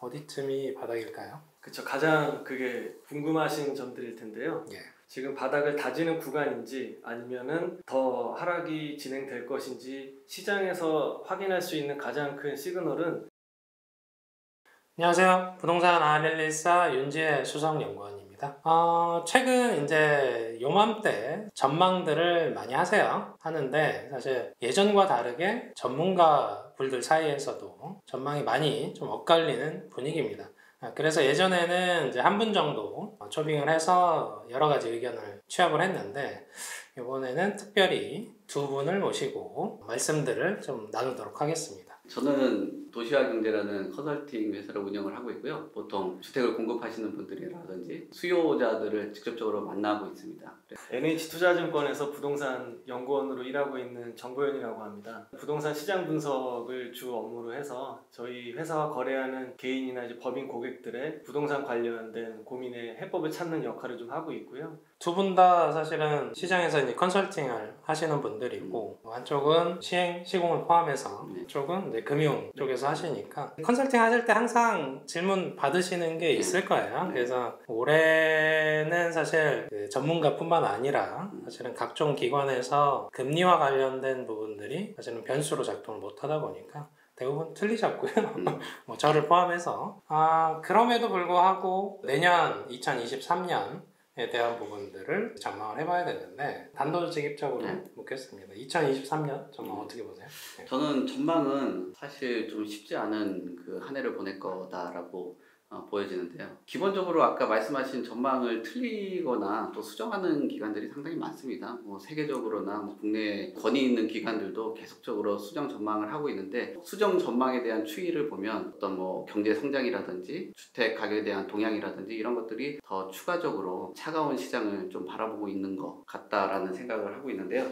어디쯤이 바닥일까요? 그쵸. 가장 그게 궁금하신 점들일 텐데요. 예. 지금 바닥을 다지는 구간인지 아니면은 더 하락이 진행될 것인지 시장에서 확인할 수 있는 가장 큰 시그널은 안녕하세요. 부동산 아날리스트 윤지혜 수석연구원입니다. 최근 이제 요맘때 전망들을 많이 하는데 사실 예전과 다르게 전문가 분들 사이에서도 전망이 많이 좀 엇갈리는 분위기입니다. 그래서 예전에는 이제 한 분 정도 초빙을 해서 여러 가지 의견을 취합을 했는데 이번에는 특별히 두 분을 모시고 말씀들을 좀 나누도록 하겠습니다. 저는 도시화경제라는 컨설팅 회사를 운영을 하고 있고요. 보통 주택을 공급하시는 분들이라든지 수요자들을 직접적으로 만나고 있습니다. NH투자증권에서 부동산 연구원으로 일하고 있는 정보현이라고 합니다. 부동산 시장 분석을 주 업무로 해서 저희 회사와 거래하는 개인이나 이제 법인 고객들의 부동산 관련된 고민의 해법을 찾는 역할을 좀 하고 있고요. 두 분 다 사실은 시장에서 이제 컨설팅을 하시는 분들이고 한쪽은 시행, 시공을 포함해서 한쪽은 이제 금융 쪽에서 하시니까 컨설팅 하실 때 항상 질문 받으시는 게 있을 거예요. 그래서 올해는 사실 그 전문가뿐만 아니라 사실은 각종 기관에서 금리와 관련된 부분들이 사실은 변수로 작동을 못 하다 보니까 대부분 틀리셨고요. 뭐 저를 포함해서 그럼에도 불구하고 내년 2023년 에 대한 부분들을 전망을 해봐야 되는데 단도직입적으로 묻겠습니다. 2023년 전망 어떻게 보세요? 네. 저는 전망은 사실 좀 쉽지 않은 그 한 해를 보낼 거다라고 보여지는데요. 기본적으로 아까 말씀하신 전망을 틀리거나 또 수정하는 기관들이 상당히 많습니다. 뭐 세계적으로나 뭐 국내에 권위 있는 기관들도 계속적으로 수정 전망을 하고 있는데 수정 전망에 대한 추이를 보면 어떤 뭐 경제 성장이라든지 주택 가격에 대한 동향이라든지 이런 것들이 더 추가적으로 차가운 시장을 좀 바라보고 있는 것 같다라는 생각을 하고 있는데요.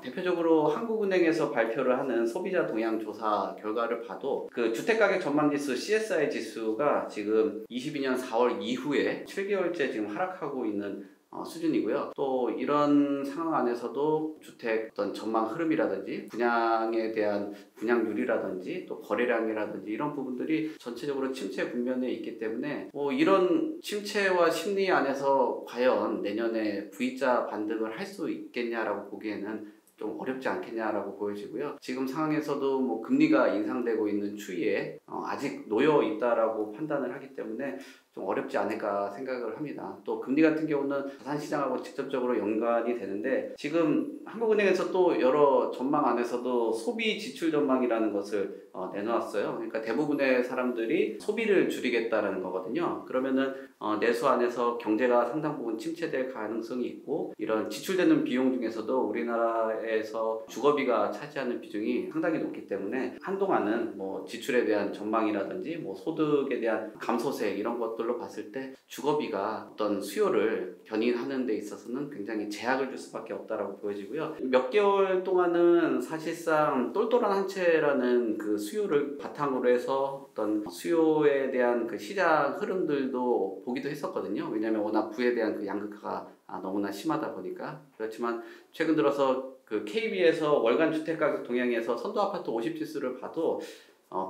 대표적으로 한국은행에서 발표를 하는 소비자 동향 조사 결과를 봐도 그 주택가격 전망지수 CSI 지수가 지금 22년 4월 이후에 7개월째 지금 하락하고 있는 수준이고요. 또 이런 상황 안에서도 주택 어떤 전망 흐름이라든지 분양에 대한 분양률이라든지 또 거래량이라든지 이런 부분들이 전체적으로 침체 국면에 있기 때문에 뭐 이런 침체와 심리 안에서 과연 내년에 V자 반등을 할 수 있겠냐라고 보기에는 좀 어렵지 않겠냐라고 보여지고요. 지금 상황에서도 뭐 금리가 인상되고 있는 추이에 아직 놓여 있다라고 판단을 하기 때문에 좀 어렵지 않을까 생각을 합니다. 또 금리 같은 경우는 자산시장하고 직접적으로 연관이 되는데 지금 한국은행에서 또 여러 전망 안에서도 소비 지출 전망이라는 것을 내놓았어요. 그러니까 대부분의 사람들이 소비를 줄이겠다라는 거거든요. 그러면은 내수 안에서 경제가 상당 부분 침체될 가능성이 있고 이런 지출되는 비용 중에서도 우리나라에서 주거비가 차지하는 비중이 상당히 높기 때문에 한동안은 뭐 지출에 대한 전망이라든지 뭐 소득에 대한 감소세 이런 것들로 봤을 때 주거비가 어떤 수요를 견인하는 데 있어서는 굉장히 제약을 줄 수밖에 없다라고 보여지고요. 몇 개월 동안은 사실상 똘똘한 한 채라는 그 수요를 바탕으로 해서 어떤 수요에 대한 그 시장 흐름들도 보기도 했었거든요. 왜냐하면 워낙 부에 대한 그 양극화가 너무나 심하다 보니까. 그렇지만 최근 들어서 그 KB에서 월간 주택가격 동향에서 선도아파트 50지수를 봐도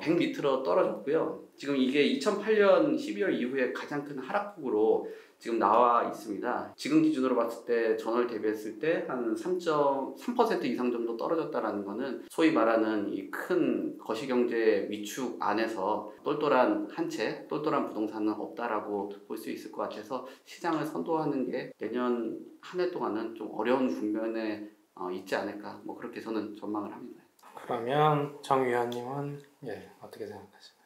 100 밑으로 떨어졌고요. 지금 이게 2008년 12월 이후에 가장 큰 하락폭으로 지금 나와 있습니다. 지금 기준으로 봤을 때 전월 대비했을 때 한 3.3% 이상 정도 떨어졌다라는 거는 소위 말하는 이 큰 거시경제 위축 안에서 똘똘한 한 채, 똘똘한 부동산은 없다라고 볼 수 있을 것 같아서 시장을 선도하는 게 내년 한 해 동안은 좀 어려운 국면에 있지 않을까 뭐 그렇게 저는 전망을 합니다. 그러면 정 위원님은 어떻게 생각하세요?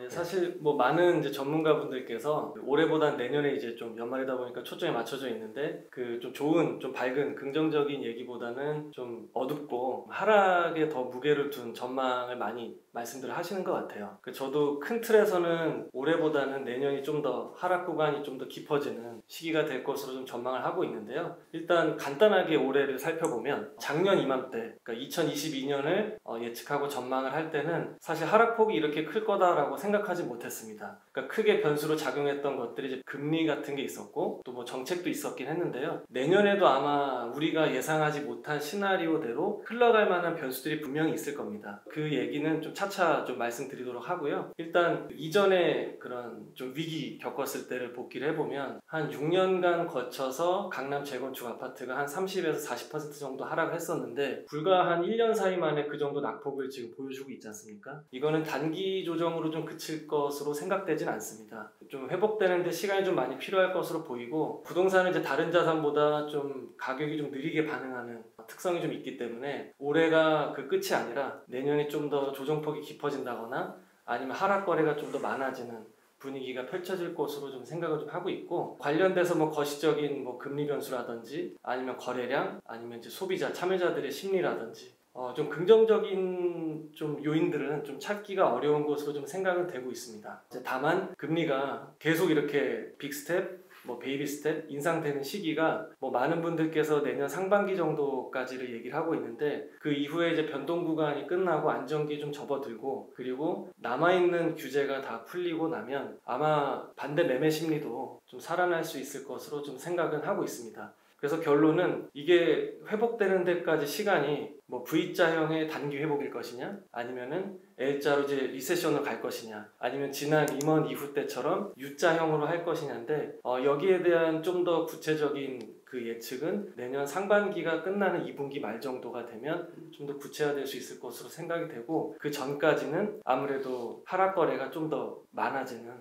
사실 뭐 많은 이제 전문가분들께서 올해보단 내년에 이제 좀 연말이다 보니까 초점이 맞춰져 있는데 그 좀 좋은, 좀 밝은 긍정적인 얘기보다는 좀 어둡고 하락에 더 무게를 둔 전망을 많이 말씀들을 하시는 것 같아요. 저도 큰 틀에서는 올해보다는 내년이 좀 더 하락 구간이 좀 더 깊어지는 시기가 될 것으로 좀 전망을 하고 있는데요. 일단 간단하게 올해를 살펴보면 작년 이맘때, 그러니까 2022년을 예측하고 전망을 할 때는 사실 하락폭이 이렇게 클 거다 거다라고 생각하지 못했습니다. 그러니까 크게 변수로 작용했던 것들이 이제 금리 같은 게 있었고 또 뭐 정책도 있었긴 했는데요. 내년에도 아마 우리가 예상하지 못한 시나리오대로 흘러갈 만한 변수들이 분명히 있을 겁니다. 그 얘기는 좀 차차 좀 말씀드리도록 하고요. 일단 이전에 그런 좀 위기 겪었을 때를 복기를 해보면 한 6년간 거쳐서 강남 재건축 아파트가 한 30에서 40% 정도 하락을 했었는데 불과 한 1년 사이 만에 그 정도 낙폭을 지금 보여주고 있지 않습니까? 이거는 단기 조정으로 좀 그칠 것으로 생각되진 않습니다. 좀 회복되는데 시간이 좀 많이 필요할 것으로 보이고 부동산은 이제 다른 자산보다 좀 가격이 좀 느리게 반응하는 특성이 좀 있기 때문에 올해가 그 끝이 아니라 내년에 좀 더 조정폭이 깊어진다거나 아니면 하락 거래가 좀 더 많아지는 분위기가 펼쳐질 것으로 좀 생각을 좀 하고 있고 관련돼서 뭐 거시적인 뭐 금리 변수라든지 아니면 거래량 아니면 이제 소비자 참여자들의 심리라든지 좀 긍정적인 좀 요인들은 좀 찾기가 어려운 것으로 좀 생각은 되고 있습니다. 이제 다만 금리가 계속 이렇게 빅스텝 뭐 베이비 스텝 인상되는 시기가 뭐 많은 분들께서 내년 상반기 정도까지를 얘기를 하고 있는데 그 이후에 이제 변동 구간이 끝나고 안정기 좀 접어들고 그리고 남아있는 규제가 다 풀리고 나면 아마 반대 매매 심리도 좀 살아날 수 있을 것으로 좀 생각은 하고 있습니다. 그래서 결론은 이게 회복되는 데까지 시간이 뭐 V자형의 단기 회복일 것이냐 아니면은 L자로 이제 리세션으로 갈 것이냐 아니면 지난 리먼 이후 때처럼 U자형으로 할 것이냐인데 여기에 대한 좀 더 구체적인 그 예측은 내년 상반기가 끝나는 2분기 말 정도가 되면 좀 더 구체화될 수 있을 것으로 생각이 되고 그 전까지는 아무래도 하락 거래가 좀 더 많아지는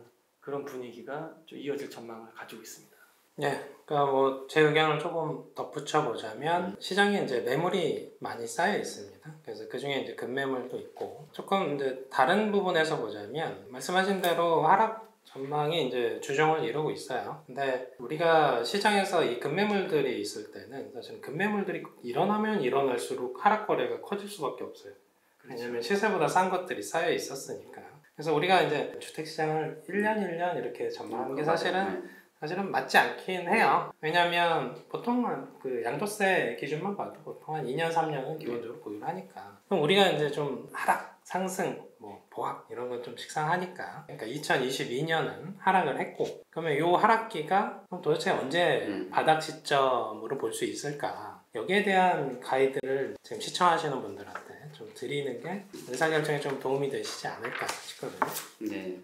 그런 분위기가 좀 이어질 전망을 가지고 있습니다. 네, 그러니까 뭐 제 의견을 조금 덧붙여 보자면 시장에 이제 매물이 많이 쌓여 있습니다. 그래서 그 중에 이제 급매물도 있고 조금 이제 다른 부분에서 보자면 말씀하신 대로 하락 전망이 이제 주종을 이루고 있어요. 근데 우리가 시장에서 이 급매물들이 있을 때는 사실 급매물들이 일어나면 일어날수록 하락 거래가 커질 수밖에 없어요. 왜냐면 시세보다 싼 것들이 쌓여 있었으니까. 그래서 우리가 이제 주택시장을 1년 1년 이렇게 전망하는 게 사실은 맞지 않긴 해요. 왜냐면 보통 그 양도세 기준만 봐도 보통 한 2년 3년은 기본적으로 보유를 하니까 그럼 우리가 이제 좀 하락, 상승, 뭐 보합 이런 건 좀 식상하니까 그러니까 2022년은 하락을 했고 그러면 이 하락기가 그럼 도대체 언제 바닥 시점으로 볼 수 있을까 여기에 대한 가이드를 지금 시청하시는 분들한테 좀 드리는 게 의사결정에 좀 도움이 되시지 않을까 싶거든요. 네.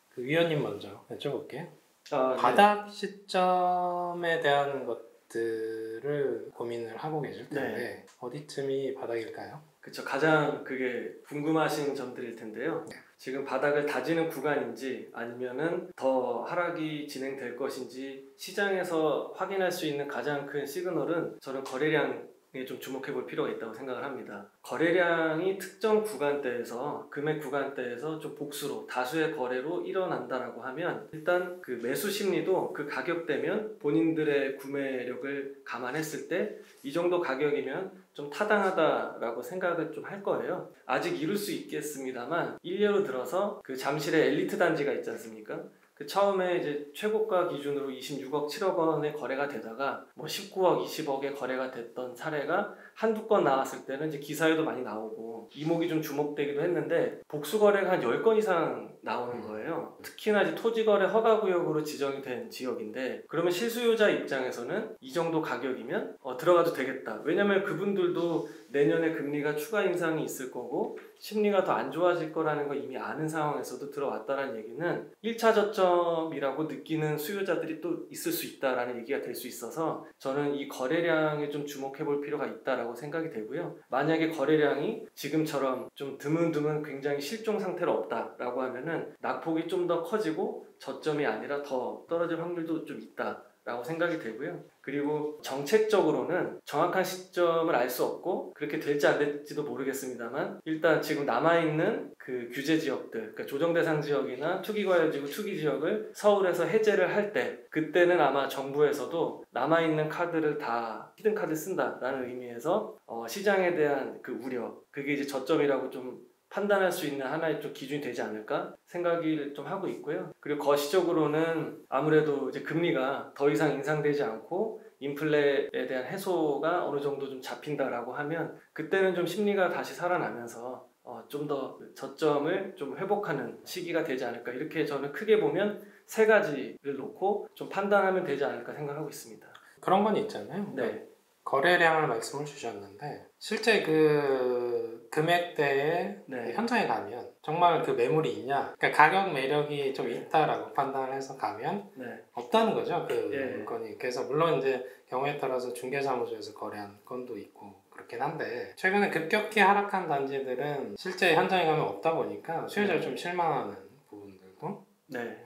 그 위원님 먼저 여쭤볼게요. 네. 바닥 시점에 대한 것들을 고민을 하고 계실 텐데 네. 어디쯤이 바닥일까요? 그쵸. 가장 그게 궁금하신 점들일 텐데요. 지금 바닥을 다지는 구간인지 아니면은 더 하락이 진행될 것인지 시장에서 확인할 수 있는 가장 큰 시그널은 저는 거래량에 좀 주목해 볼 필요가 있다고 생각을 합니다. 거래량이 특정 구간대에서 금액 구간대에서 좀 복수로 다수의 거래로 일어난다라고 하면 일단 그 매수 심리도 그 가격대면 본인들의 구매력을 감안했을 때 이 정도 가격이면 좀 타당하다라고 생각을 좀 할 거예요. 아직 이룰 수 있겠습니다만 일례로 들어서 그 잠실의 엘리트 단지가 있지 않습니까? 그 처음에 이제 최고가 기준으로 26억, 7억 원의 거래가 되다가 뭐 19억, 20억의 거래가 됐던 사례가 한두 건 나왔을 때는 이제 기사에도 많이 나오고 이목이 좀 주목되기도 했는데 복수 거래가 한 10건 이상 나오는 거예요. 특히나 이제 토지거래 허가구역으로 지정이 된 지역인데 그러면 실수요자 입장에서는 이 정도 가격이면 들어가도 되겠다. 왜냐면 그분들도 내년에 금리가 추가 인상이 있을 거고 심리가 더 안 좋아질 거라는 걸 이미 아는 상황에서도 들어왔다는 얘기는 1차 저점이라고 느끼는 수요자들이 또 있을 수 있다라는 얘기가 될 수 있어서 저는 이 거래량에 좀 주목해 볼 필요가 있다라고 생각이 되고요. 만약에 거래량이 지금처럼 좀 드문드문 굉장히 실종 상태로 없다라고 하면은 낙폭이 좀 더 커지고 저점이 아니라 더 떨어질 확률도 좀 있다. 라고 생각이 되고요. 그리고 정책적으로는 정확한 시점을 알 수 없고 그렇게 될지 안 될지도 모르겠습니다만 일단 지금 남아있는 그 규제 지역들 그러니까 조정 대상 지역이나 투기과열지구 투기 지역을 서울에서 해제를 할 때 그때는 아마 정부에서도 남아있는 카드를 다 히든 카드 쓴다라는 의미에서 시장에 대한 그 우려 그게 이제 저점이라고 좀 판단할 수 있는 하나의 좀 기준이 되지 않을까 생각을 좀 하고 있고요. 그리고 거시적으로는 아무래도 이제 금리가 더 이상 인상되지 않고 인플레에 대한 해소가 어느 정도 좀 잡힌다라고 하면 그때는 좀 심리가 다시 살아나면서 좀 더 저점을 좀 회복하는 시기가 되지 않을까 이렇게 저는 크게 보면 세 가지를 놓고 좀 판단하면 되지 않을까 생각하고 있습니다. 그런 건 있잖아요. 네. 거래량을 말씀을 주셨는데 실제 그 금액대에 네. 현장에 가면 정말 그 매물이 있냐, 그러니까 가격 매력이 좀 있다라고 판단을 해서 가면 네. 없다는 거죠. 그 예. 물건이. 그래서 물론 이제 경우에 따라서 중개사무소에서 거래한 건도 있고 그렇긴 한데 최근에 급격히 하락한 단지들은 실제 현장에 가면 없다 보니까 수요자가 좀 실망하는 부분들도 네.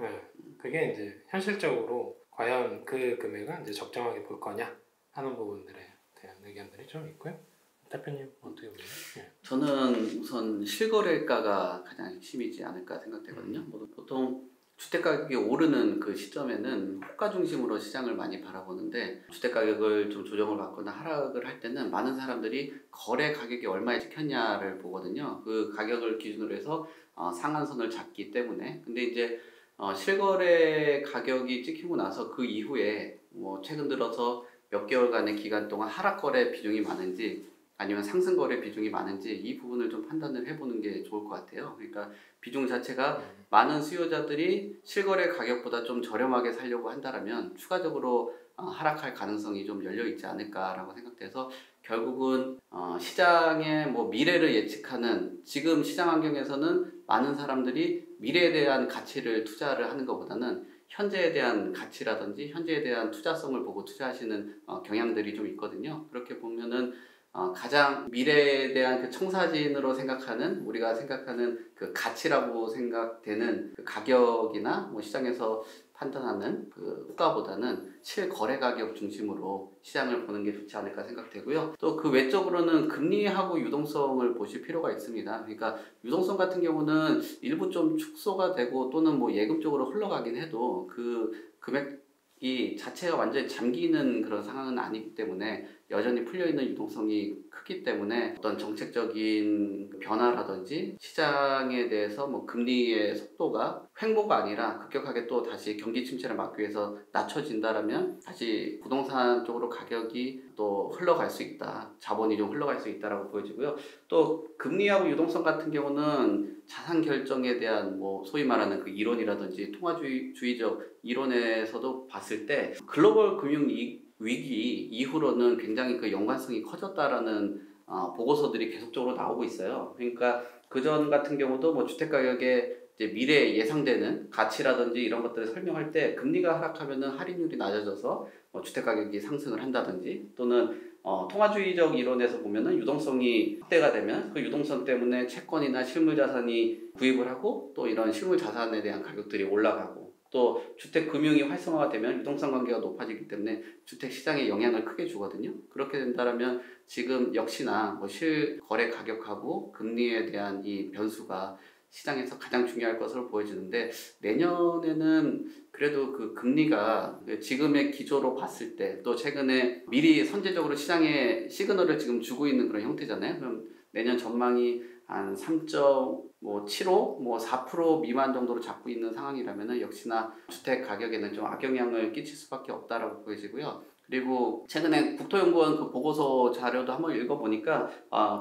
그게 이제 현실적으로 과연 그 금액을 이제 적정하게 볼 거냐 하는 부분들에 대한 의견들이 좀 있고요. 대표님 어떻게 보세요? 네. 저는 우선 실거래가가 가장 핵심이지 않을까 생각되거든요. 보통 주택가격이 오르는 그 시점에는 호가 중심으로 시장을 많이 바라보는데 주택가격을 좀 조정을 받거나 하락을 할 때는 많은 사람들이 거래 가격이 얼마에 찍혔냐를 보거든요. 그 가격을 기준으로 해서 상한선을 잡기 때문에. 근데 이제 실거래 가격이 찍히고 나서 그 이후에 뭐 최근 들어서 몇 개월간의 기간 동안 하락거래 비중이 많은지 아니면 상승거래 비중이 많은지 이 부분을 좀 판단을 해보는 게 좋을 것 같아요. 그러니까 비중 자체가 많은 수요자들이 실거래 가격보다 좀 저렴하게 살려고 한다면 추가적으로 하락할 가능성이 좀 열려 있지 않을까라고 생각돼서 결국은 시장의 뭐 미래를 예측하는 지금 시장 환경에서는 많은 사람들이 미래에 대한 가치를 투자를 하는 것보다는 현재에 대한 가치라든지 현재에 대한 투자성을 보고 투자하시는 경향들이 좀 있거든요. 그렇게 보면은 가장 미래에 대한 그 청사진으로 생각하는 우리가 생각하는 그 가치라고 생각되는 그 가격이나 뭐 시장에서 판단하는 그 호가보다는 실거래 가격 중심으로 시장을 보는 게 좋지 않을까 생각되고요. 또 그 외적으로는 금리하고 유동성을 보실 필요가 있습니다. 그러니까 유동성 같은 경우는 일부 좀 축소가 되고 또는 뭐 예금 쪽으로 흘러가긴 해도 그 금액이 자체가 완전히 잠기는 그런 상황은 아니기 때문에 여전히 풀려있는 유동성이 크기 때문에 어떤 정책적인 변화라든지 시장에 대해서 뭐 금리의 속도가 횡보가 아니라 급격하게 또 다시 경기 침체를 막기 위해서 낮춰진다라면 다시 부동산 쪽으로 가격이 또 흘러갈 수 있다. 자본이 좀 흘러갈 수 있다라고 보여지고요. 또 금리하고 유동성 같은 경우는 자산 결정에 대한 뭐 소위 말하는 그 이론이라든지 통화주의적 이론에서도 봤을 때 글로벌 금융 위기 이후로는 굉장히 그 연관성이 커졌다라는 보고서들이 계속적으로 나오고 있어요. 그러니까 그전 같은 경우도 뭐 주택 가격의 이제 미래에 예상되는 가치라든지 이런 것들을 설명할 때 금리가 하락하면은 할인율이 낮아져서 주택 가격이 상승을 한다든지 또는 통화주의적 이론에서 보면은 유동성이 확대가 되면 그 유동성 때문에 채권이나 실물 자산이 구입을 하고 또 이런 실물 자산에 대한 가격들이 올라가고 또 주택 금융이 활성화가 되면 유동성 관계가 높아지기 때문에 주택 시장에 영향을 크게 주거든요. 그렇게 된다면 지금 역시나 뭐 실거래 가격하고 금리에 대한 이 변수가 시장에서 가장 중요할 것으로 보여지는데 내년에는 그래도 그 금리가 지금의 기조로 봤을 때 또 최근에 미리 선제적으로 시장에 시그널을 지금 주고 있는 그런 형태잖아요. 그럼 내년 전망이 한 3.75, 뭐 4% 미만 정도로 잡고 있는 상황이라면은 역시나 주택 가격에는 좀 악영향을 끼칠 수밖에 없다라고 보여지고요. 그리고 최근에 국토연구원 그 보고서 자료도 한번 읽어보니까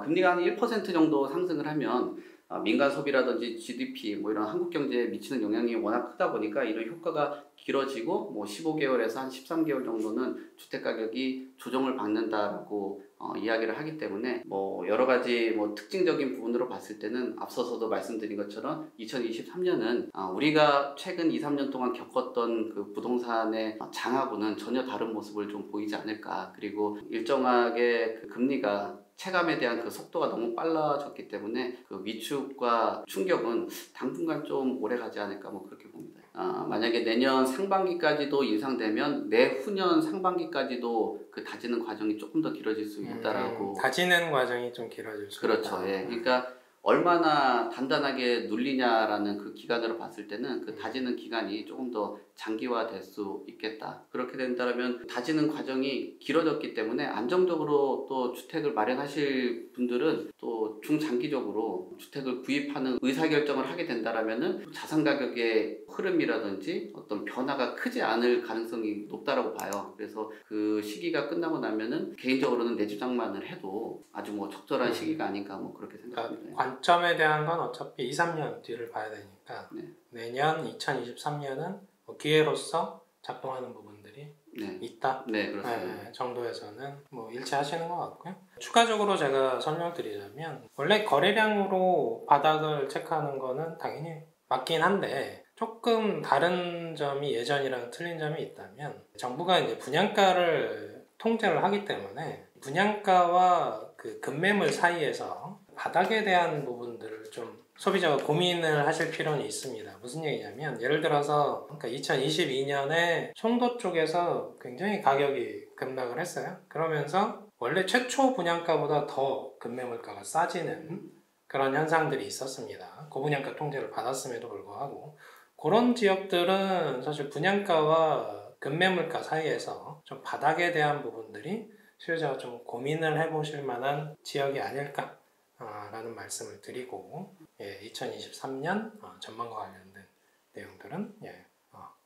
금리가 한 1% 정도 상승을 하면 민간 소비라든지 GDP 뭐 이런 한국 경제에 미치는 영향이 워낙 크다 보니까 이런 효과가 길어지고 뭐 15개월에서 한 13개월 정도는 주택 가격이 조정을 받는다라고 이야기를 하기 때문에 뭐 여러 가지 뭐 특징적인 부분으로 봤을 때는 앞서서도 말씀드린 것처럼 2023년은 우리가 최근 2, 3년 동안 겪었던 그 부동산의 장하고는 전혀 다른 모습을 좀 보이지 않을까. 그리고 일정하게 그 금리가 체감에 대한 그 속도가 너무 빨라졌기 때문에 그 위축과 충격은 당분간 좀 오래 가지 않을까 뭐 그렇게 봅니다. 만약에 내년 상반기까지도 인상되면 내후년 상반기까지도 그 다지는 과정이 조금 더 길어질 수 있다라고. 다지는 과정이 좀 길어질 수 그렇죠. 있다. 예. 그러니까 얼마나 단단하게 눌리냐라는 그 기간으로 봤을 때는 그 다지는 기간이 조금 더 장기화될 수 있겠다. 그렇게 된다면 다지는 과정이 길어졌기 때문에 안정적으로 또 주택을 마련하실 분들은 또 중장기적으로 주택을 구입하는 의사결정을 하게 된다라면은 자산 가격의 흐름이라든지 어떤 변화가 크지 않을 가능성이 높다라고 봐요. 그래서 그 시기가 끝나고 나면은 개인적으로는 내 집 장만을 해도 아주 뭐 적절한 시기가 아닌가 뭐 그렇게 생각합니다. 그러니까 관점에 대한 건 어차피 2, 3년 뒤를 봐야 되니까 네. 내년 2023년은 기회로서 작동하는 부분들이 네. 있다. 네, 그렇습니다. 네, 정도에서는 뭐 일치하시는 것 같고요. 추가적으로 제가 설명드리자면 원래 거래량으로 바닥을 체크하는 거는 당연히 맞긴 한데 조금 다른 점이 예전이랑 틀린 점이 있다면 정부가 이제 분양가를 통제를 하기 때문에 분양가와 그 급매물 사이에서 바닥에 대한 부분들을 좀 소비자가 고민을 하실 필요는 있습니다. 무슨 얘기냐면 예를 들어서 그러니까 2022년에 송도 쪽에서 굉장히 가격이 급락을 했어요. 그러면서 원래 최초 분양가보다 더 급매물가가 싸지는 그런 현상들이 있었습니다. 고분양가 통제를 받았음에도 불구하고 그런 지역들은 사실 분양가와 급매물가 사이에서 좀 바닥에 대한 부분들이 수요자가 좀 고민을 해보실 만한 지역이 아닐까 라는 말씀을 드리고 2023년 전망과 관련된 내용들은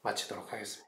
마치도록 하겠습니다.